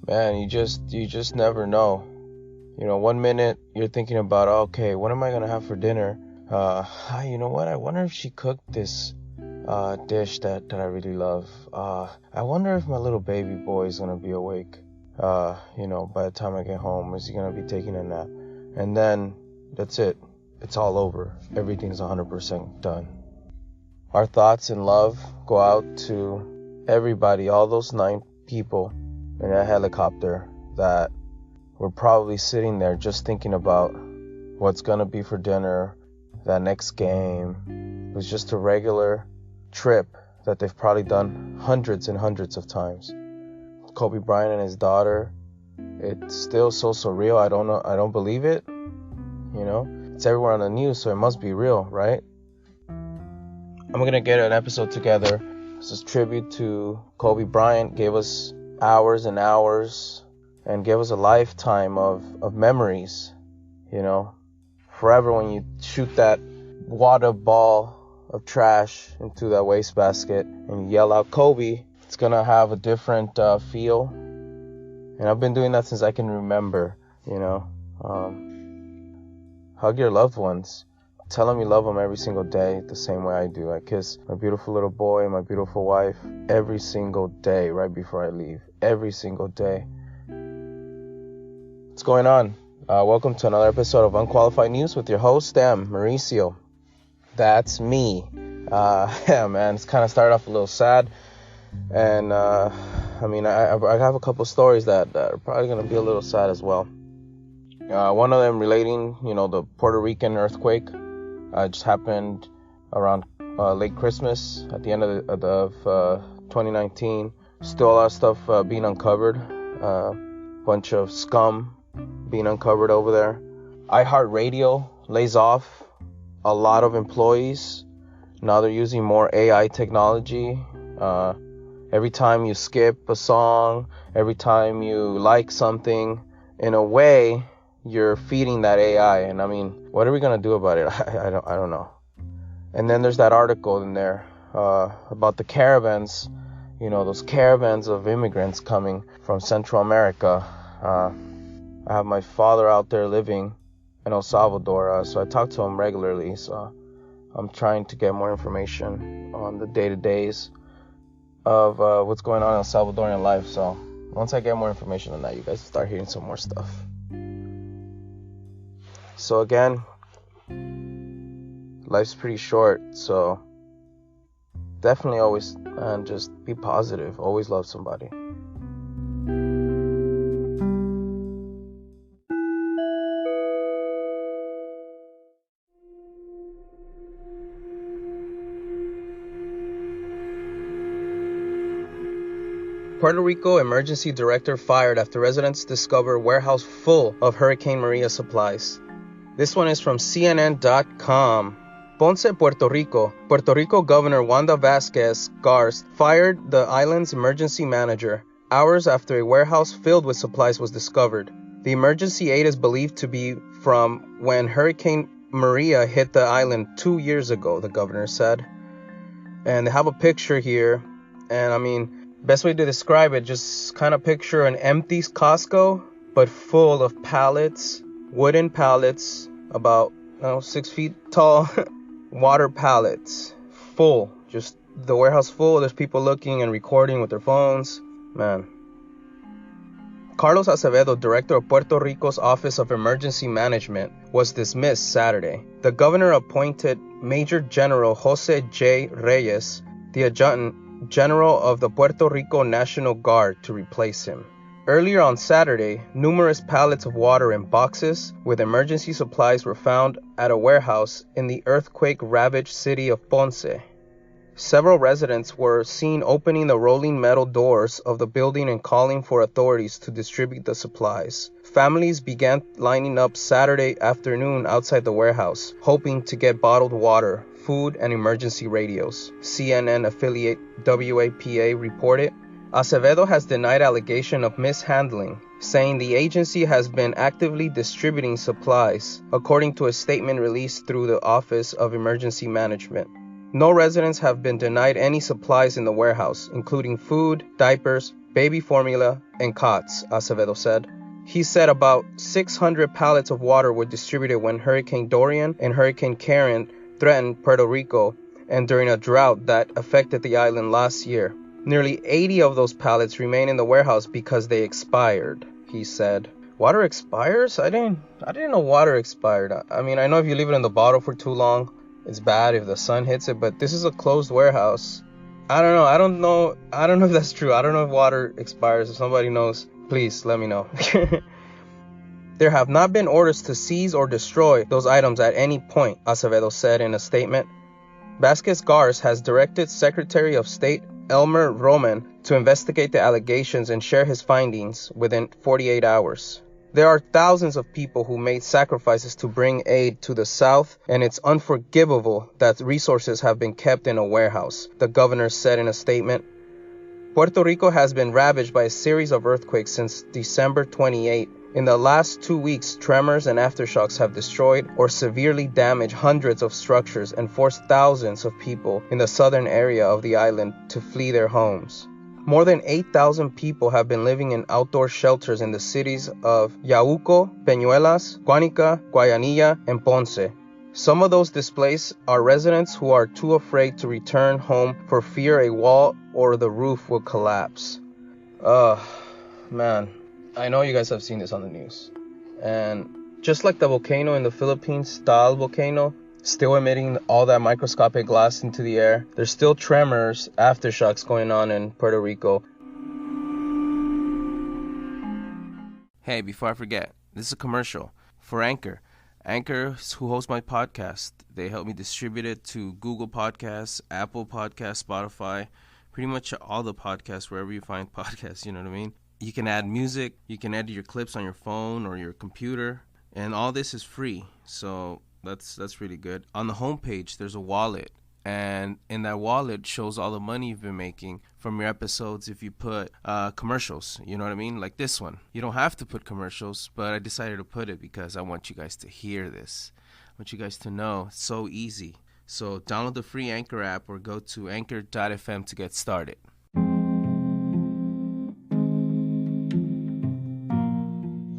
Man, you just never know. You know, one minute you're thinking about, okay, what am I gonna have for dinner? You know what? I wonder if she cooked this dish that I really love. I wonder if my little baby boy is gonna be awake. You know, by the time I get home, is he gonna be taking a nap? And then that's it. It's all over. Everything's 100% done. Our thoughts and love go out to everybody, all those 9 people in a helicopter that were probably sitting there just thinking about what's gonna be for dinner, that next game. It was just a regular trip that they've probably done hundreds and hundreds of times. Kobe Bryant and his daughter, it's still so surreal. I don't know. I don't believe it. You know, it's everywhere on the news, so it must be real, right? I'm gonna get an episode together. This is tribute to Kobe Bryant. Gave us hours and hours and gave us a lifetime of memories. You know, forever when you shoot that water ball of trash into that wastebasket and you yell out Kobe, it's gonna have a different feel. And I've been doing that since I can remember. You know, hug your loved ones. Tell them you love them every single day the same way I do. I kiss my beautiful little boy and my beautiful wife every single day right before I leave. Every single day. What's going on? Welcome to another episode of Unqualified News with your host, Mauricio. That's me. Yeah, man, it's kind of started off a little sad. And, I have a couple stories that are probably going to be a little sad as well. One of them relating, the Puerto Rican earthquake. Just happened around late Christmas at the end of 2019. Still a lot of stuff being uncovered. Bunch of scum being uncovered over there. iHeartradio lays off a lot of employees. Now they're using more AI technology. Every time you skip a song, every time you like something, in a way, you're feeding that AI. And I mean, what are we gonna do about it? I don't know. And then there's that article in there about the caravans. Those caravans of immigrants coming from Central America. I have my father out there living in El Salvador, so I talk to him regularly. So I'm trying to get more information on the day-to-days of what's going on in El Salvadorian life. So once I get more information on that, you guys start hearing some more stuff. So again, life's pretty short, so definitely always, just be positive. Always love somebody. Puerto Rico emergency director fired after residents discover warehouse full of Hurricane Maria supplies. This one is from CNN.com. Ponce, Puerto Rico. Puerto Rico Governor Wanda Vázquez Garst fired the island's emergency manager hours after a warehouse filled with supplies was discovered. The emergency aid is believed to be from when Hurricane Maria hit the island 2 years ago, the governor said. And they have a picture here. And best way to describe it, just kind of picture an empty Costco, but full of pallets, wooden pallets, about 6 feet tall, water pallets, full, just the warehouse full. There's people looking and recording with their phones, man. Carlos Acevedo, director of Puerto Rico's Office of Emergency Management, was dismissed Saturday. The governor appointed Major General Jose J. Reyes, the adjutant general of the Puerto Rico National Guard, to replace him. Earlier on Saturday, numerous pallets of water and boxes with emergency supplies were found at a warehouse in the earthquake-ravaged city of Ponce. Several residents were seen opening the rolling metal doors of the building and calling for authorities to distribute the supplies. Families began lining up Saturday afternoon outside the warehouse, hoping to get bottled water, food, and emergency radios. CNN affiliate WAPA reported. Acevedo has denied allegation of mishandling, saying the agency has been actively distributing supplies, according to a statement released through the Office of Emergency Management. No residents have been denied any supplies in the warehouse, including food, diapers, baby formula, and cots, Acevedo said. He said about 600 pallets of water were distributed when Hurricane Dorian and Hurricane Karen threatened Puerto Rico and during a drought that affected the island last year. Nearly 80 of those pallets remain in the warehouse because they expired, he said. Water expires? I didn't know water expired. I mean, I know if you leave it in the bottle for too long, it's bad if the sun hits it, but this is a closed warehouse. I don't know. I don't know if that's true. I don't know if water expires. If somebody knows, please let me know. There have not been orders to seize or destroy those items at any point, Acevedo said in a statement. Vasquez Garz has directed Secretary of State Elmer Roman to investigate the allegations and share his findings within 48 hours. There are thousands of people who made sacrifices to bring aid to the South, and it's unforgivable that resources have been kept in a warehouse, the governor said in a statement. Puerto Rico has been ravaged by a series of earthquakes since December 28. In the last 2 weeks, tremors and aftershocks have destroyed or severely damaged hundreds of structures and forced thousands of people in the southern area of the island to flee their homes. More than 8,000 people have been living in outdoor shelters in the cities of Yauco, Peñuelas, Guánica, Guayanilla, and Ponce. Some of those displaced are residents who are too afraid to return home for fear a wall or the roof will collapse. Man, I know you guys have seen this on the news. And just like the volcano in the Philippines, Taal volcano, still emitting all that microscopic glass into the air, there's still tremors, aftershocks going on in Puerto Rico. Hey, before I forget, this is a commercial for Anchor. Anchor, who hosts my podcast, they help me distribute it to Google Podcasts, Apple Podcasts, Spotify, pretty much all the podcasts, wherever you find podcasts, you know what I mean? You can add music, you can edit your clips on your phone or your computer, and all this is free, so that's really good. On the homepage, there's a wallet, and in that wallet shows all the money you've been making from your episodes if you put commercials, you know what I mean? Like this one. You don't have to put commercials, but I decided to put it because I want you guys to hear this. I want you guys to know it's so easy. So download the free Anchor app or go to anchor.fm to get started.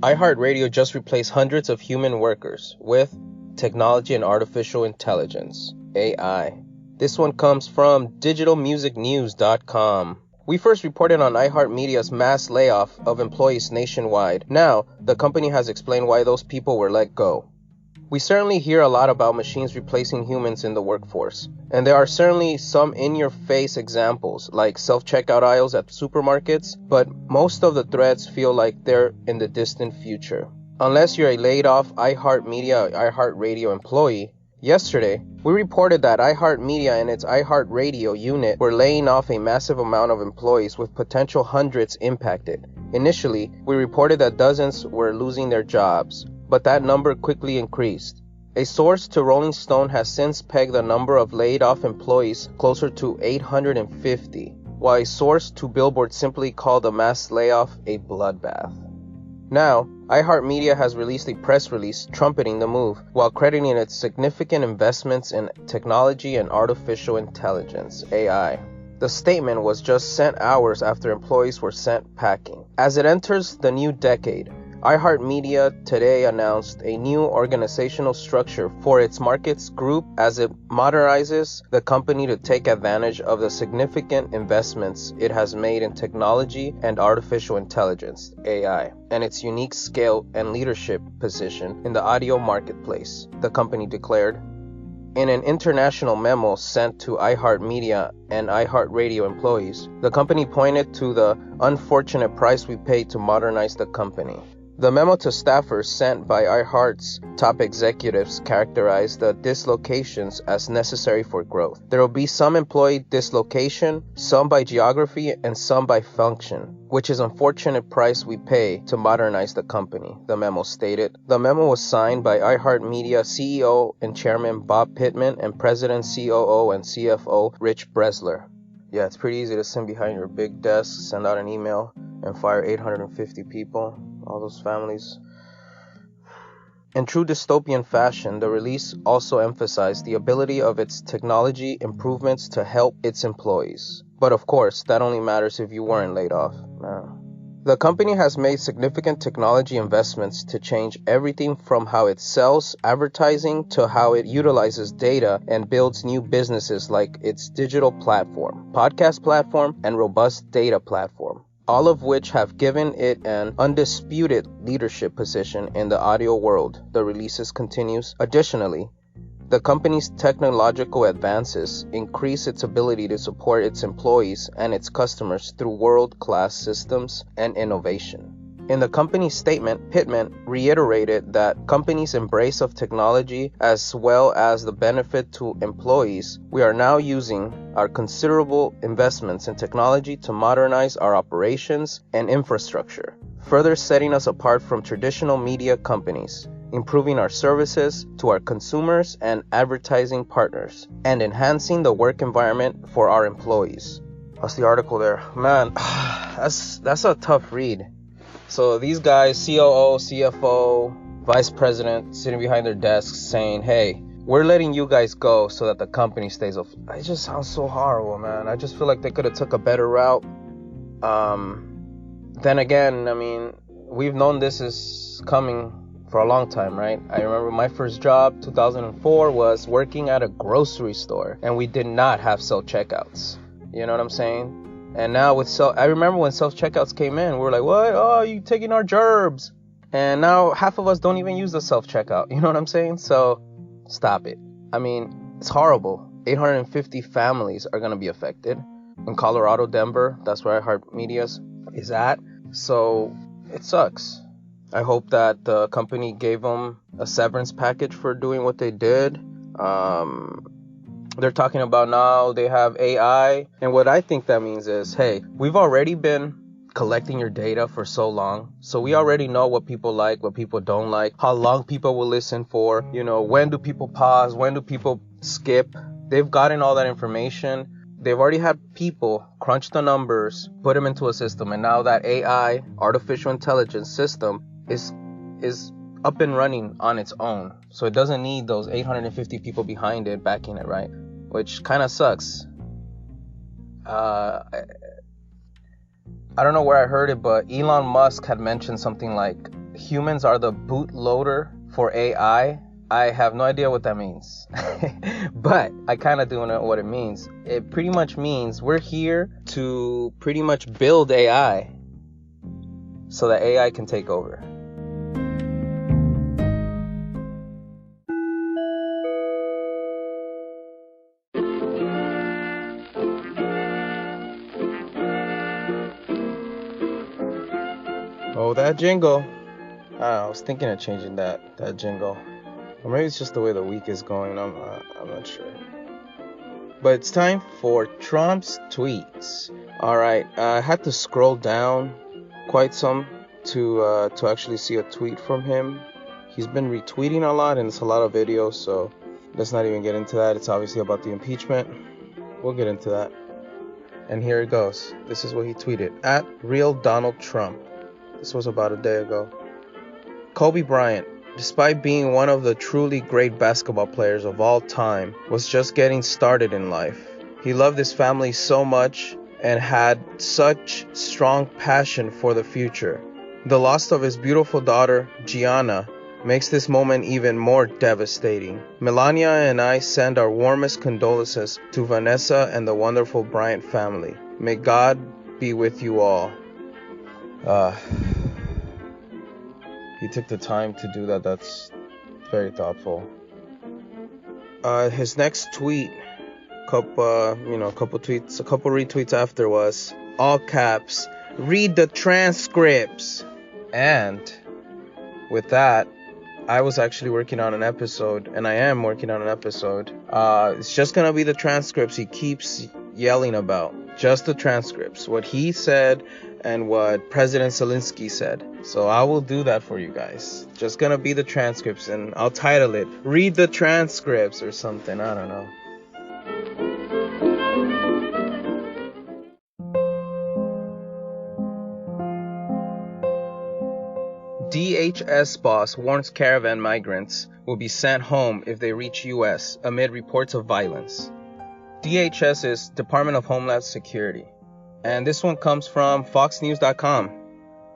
iHeartRadio just replaced hundreds of human workers with technology and artificial intelligence, AI. This one comes from digitalmusicnews.com. We first reported on iHeartMedia's mass layoff of employees nationwide. Now, the company has explained why those people were let go. We certainly hear a lot about machines replacing humans in the workforce, and there are certainly some in-your-face examples, like self-checkout aisles at supermarkets, but most of the threats feel like they're in the distant future. Unless you're a laid-off iHeartMedia or iHeartRadio employee. Yesterday, we reported that iHeartMedia and its iHeartRadio unit were laying off a massive amount of employees with potential hundreds impacted. Initially, we reported that dozens were losing their jobs, but that number quickly increased. A source to Rolling Stone has since pegged the number of laid-off employees closer to 850, while a source to Billboard simply called the mass layoff a bloodbath. Now, iHeartMedia has released a press release trumpeting the move, while crediting its significant investments in technology and artificial intelligence, AI. The statement was just sent hours after employees were sent packing. As it enters the new decade, iHeartMedia today announced a new organizational structure for its markets group as it modernizes the company to take advantage of the significant investments it has made in technology and artificial intelligence, AI, and its unique scale and leadership position in the audio marketplace, the company declared. In an international memo sent to iHeartMedia and iHeartRadio employees, the company pointed to the unfortunate price we paid to modernize the company. The memo to staffers sent by iHeart's top executives characterized the dislocations as necessary for growth. There will be some employee dislocation, some by geography and some by function, which is unfortunate price we pay to modernize the company, the memo stated. The memo was signed by iHeartMedia CEO and Chairman Bob Pittman and President, COO, and CFO Rich Bresler. Yeah, it's pretty easy to sit behind your big desk, send out an email, and fire 850 people. All those families. In true dystopian fashion, the release also emphasized the ability of its technology improvements to help its employees. But of course, that only matters if you weren't laid off. The company has made significant technology investments to change everything from how it sells advertising to how it utilizes data and builds new businesses like its digital platform, podcast platform, and robust data platform, all of which have given it an undisputed leadership position in the audio world. The releases continues. Additionally, the company's technological advances increase its ability to support its employees and its customers through world-class systems and innovation. In the company's statement, Pittman reiterated that companies' embrace of technology as well as the benefit to employees. We are now using our considerable investments in technology to modernize our operations and infrastructure, further setting us apart from traditional media companies, improving our services to our consumers and advertising partners, and enhancing the work environment for our employees. That's the article there. Man, that's a tough read. So these guys, COO, CFO, vice president, sitting behind their desks saying, hey, we're letting you guys go so that the company stays afloat. It just sounds so horrible, man. I just feel like they could have took a better route. Then again, I mean, we've known this is coming for a long time, right? I remember my first job, 2004, was working at a grocery store, and we did not have self-checkouts. You know what I'm saying? And now with I remember when self-checkouts came in, we were like, what? Oh, you taking our gerbs? And now half of us don't even use the self-checkout. You know what I'm saying? So stop it. I mean, it's horrible. 850 families are going to be affected. In Colorado, Denver, that's where iHeartMedia is at. So it sucks. I hope that the company gave them a severance package for doing what they did. They're talking about now they have AI. And what I think that means is, hey, we've already been collecting your data for so long. So we already know what people like, what people don't like, how long people will listen for, when do people pause, when do people skip. They've gotten all that information. They've already had people crunch the numbers, put them into a system. And now that AI, artificial intelligence system, is up and running on its own. So it doesn't need those 850 people behind it backing it, right? Which kind of sucks. I don't know where I heard it, but Elon Musk had mentioned something like humans are the bootloader for AI. I have no idea what that means. But I kind of do know what it means. It pretty much means we're here to pretty much build AI so that AI can take over. Oh, that jingle. I was thinking of changing that jingle. Or maybe it's just the way the week is going. I'm not sure. But it's time for Trump's tweets. Alright, I had to scroll down quite some to actually see a tweet from him. He's been retweeting a lot, and it's a lot of videos, so let's not even get into that. It's obviously about the impeachment. We'll get into that. And here it goes. This is what he tweeted. At Real Donald Trump. This was about a day ago. Kobe Bryant, despite being one of the truly great basketball players of all time, was just getting started in life. He loved his family so much and had such strong passion for the future. The loss of his beautiful daughter, Gianna, makes this moment even more devastating. Melania and I send our warmest condolences to Vanessa and the wonderful Bryant family. May God be with you all. He took the time to do that. That's very thoughtful. His next tweet, a couple retweets after was all caps, read the transcripts. And with that, I was actually working on an episode, and I am working on an episode. It's just gonna be the transcripts he keeps yelling about. Just the transcripts. What he said and what President Zelensky said. So I will do that for you guys. Just gonna be the transcripts, and I'll title it Read the Transcripts or something. I don't know. DHS boss warns caravan migrants will be sent home if they reach U.S. amid reports of violence. DHS is Department of Homeland Security. And this one comes from foxnews.com.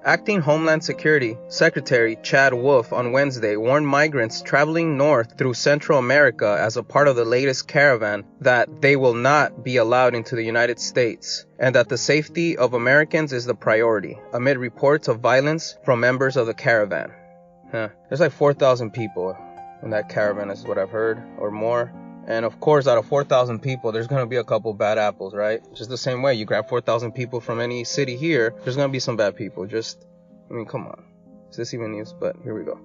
Acting Homeland Security Secretary Chad Wolf on Wednesday warned migrants traveling north through Central America as a part of the latest caravan that they will not be allowed into the United States and that the safety of Americans is the priority, amid reports of violence from members of the caravan. There's like 4,000 people in that caravan is what I've heard, or more. And of course, out of 4,000 people, there's going to be a couple bad apples, right? Just the same way, you grab 4,000 people from any city here, there's going to be some bad people. Come on. Is this even news? But here we go.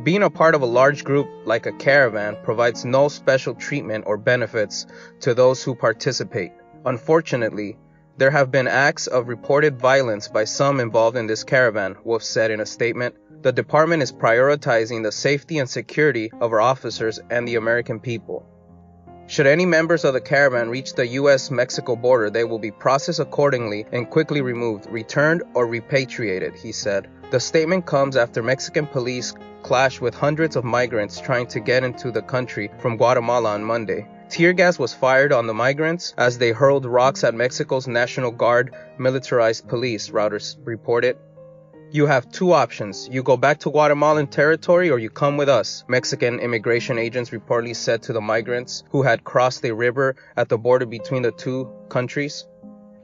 Being a part of a large group like a caravan provides no special treatment or benefits to those who participate. Unfortunately, there have been acts of reported violence by some involved in this caravan, Wolf said in a statement. The department is prioritizing the safety and security of our officers and the American people. Should any members of the caravan reach the U.S.-Mexico border, they will be processed accordingly and quickly removed, returned, or repatriated, he said. The statement comes after Mexican police clashed with hundreds of migrants trying to get into the country from Guatemala on Monday. Tear gas was fired on the migrants as they hurled rocks at Mexico's National Guard militarized police, Reuters reported. You have two options. You go back to Guatemalan territory or you come with us, Mexican immigration agents reportedly said to the migrants who had crossed the river at the border between the two countries.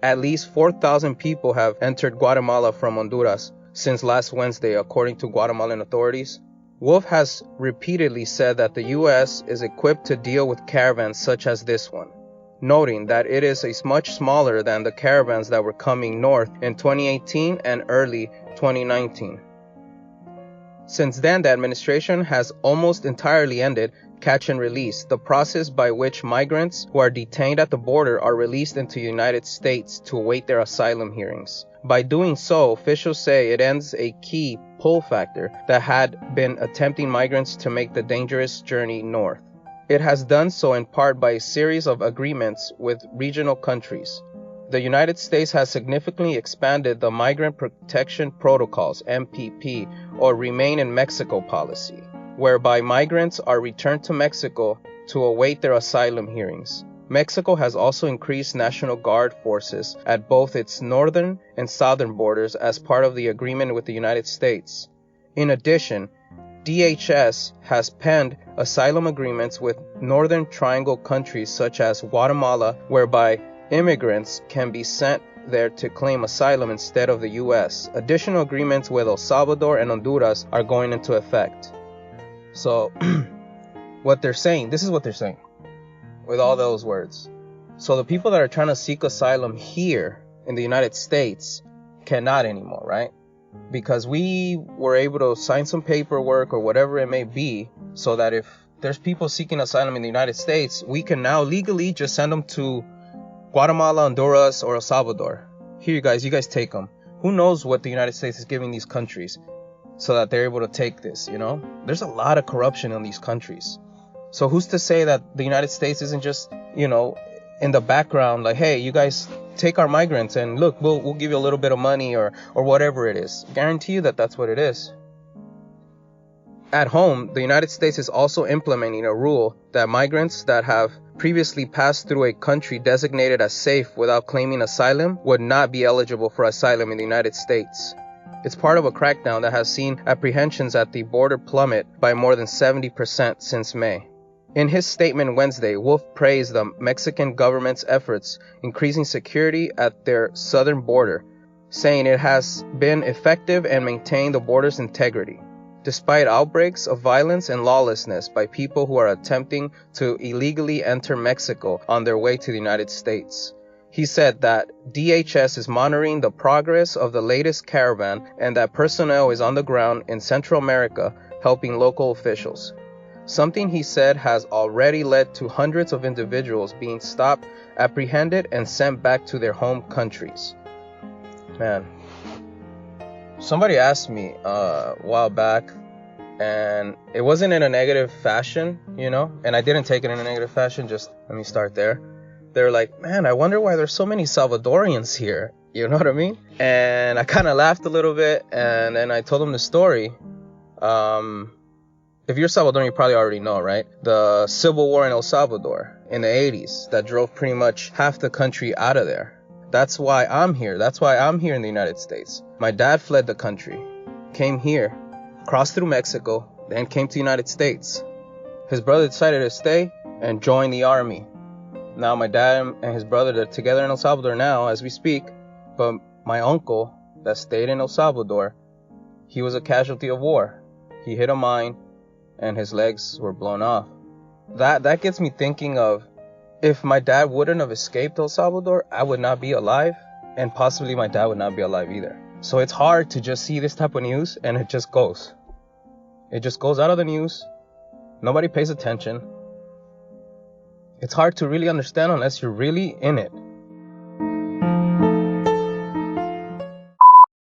At least 4,000 people have entered Guatemala from Honduras since last Wednesday, according to Guatemalan authorities. Wolf has repeatedly said that the U.S. is equipped to deal with caravans such as this one, noting that it is much smaller than the caravans that were coming north in 2018 and early 2019. Since then, the administration has almost entirely ended catch and release, the process by which migrants who are detained at the border are released into the United States to await their asylum hearings. By doing so, officials say it ends a key pull factor that had been attempting migrants to make the dangerous journey north. It has done so in part by a series of agreements with regional countries. The United States has significantly expanded the Migrant Protection Protocols, MPP, or Remain in Mexico policy, whereby migrants are returned to Mexico to await their asylum hearings. Mexico has also increased National Guard forces at both its northern and southern borders as part of the agreement with the United States. In addition, DHS has penned asylum agreements with Northern Triangle countries such as Guatemala, whereby immigrants can be sent there to claim asylum instead of the U.S. Additional agreements with El Salvador and Honduras are going into effect. So, this is what they're saying with all those words. So the people that are trying to seek asylum here in the United States cannot anymore, right? Because we were able to sign some paperwork or whatever it may be, so that if there's people seeking asylum in the United States, we can now legally just send them to Guatemala, Honduras, or El Salvador. Here, you guys take them. Who knows what the United States is giving these countries so that they're able to take this, you know? There's a lot of corruption in these countries. So who's to say that the United States isn't just, in the background, like, hey, you guys take our migrants and look, we'll give you a little bit of money or whatever it is. Guarantee you that that's what it is. At home, the United States is also implementing a rule that migrants that have previously passed through a country designated as safe without claiming asylum would not be eligible for asylum in the United States. It's part of a crackdown that has seen apprehensions at the border plummet by more than 70% since May. In his statement Wednesday, Wolf praised the Mexican government's efforts increasing security at their southern border, saying it has been effective and maintained the border's integrity, despite outbreaks of violence and lawlessness by people who are attempting to illegally enter Mexico on their way to the United States. He said that DHS is monitoring the progress of the latest caravan and that personnel is on the ground in Central America helping local officials. Something he said has already led to hundreds of individuals being stopped, apprehended, and sent back to their home countries. Man, somebody asked me a while back, and it wasn't in a negative fashion, and I didn't take it in a negative fashion, just let me start there. They're like, man, I wonder why there's so many Salvadorians here, you know what I mean? And I kind of laughed a little bit, and then I told them the story. If you're Salvadorian, you probably already know, right? The civil war in El Salvador. in the 80s that drove pretty much half the country out of there. That's why I'm here. That's why I'm here in the United States. My dad fled the country, came here, crossed through Mexico, then came to the United States. His brother decided to stay and join the army. Now my dad and his brother, they're together in El Salvador now as we speak, but my uncle that stayed in El Salvador, he was a casualty of war. He hit a mine and his legs were blown off. That gets me thinking of, if my dad wouldn't have escaped El Salvador, I would not be alive, and possibly my dad would not be alive either. So it's hard to just see this type of news and it just goes. It just goes out of the news. Nobody pays attention. It's hard to really understand unless you're really in it.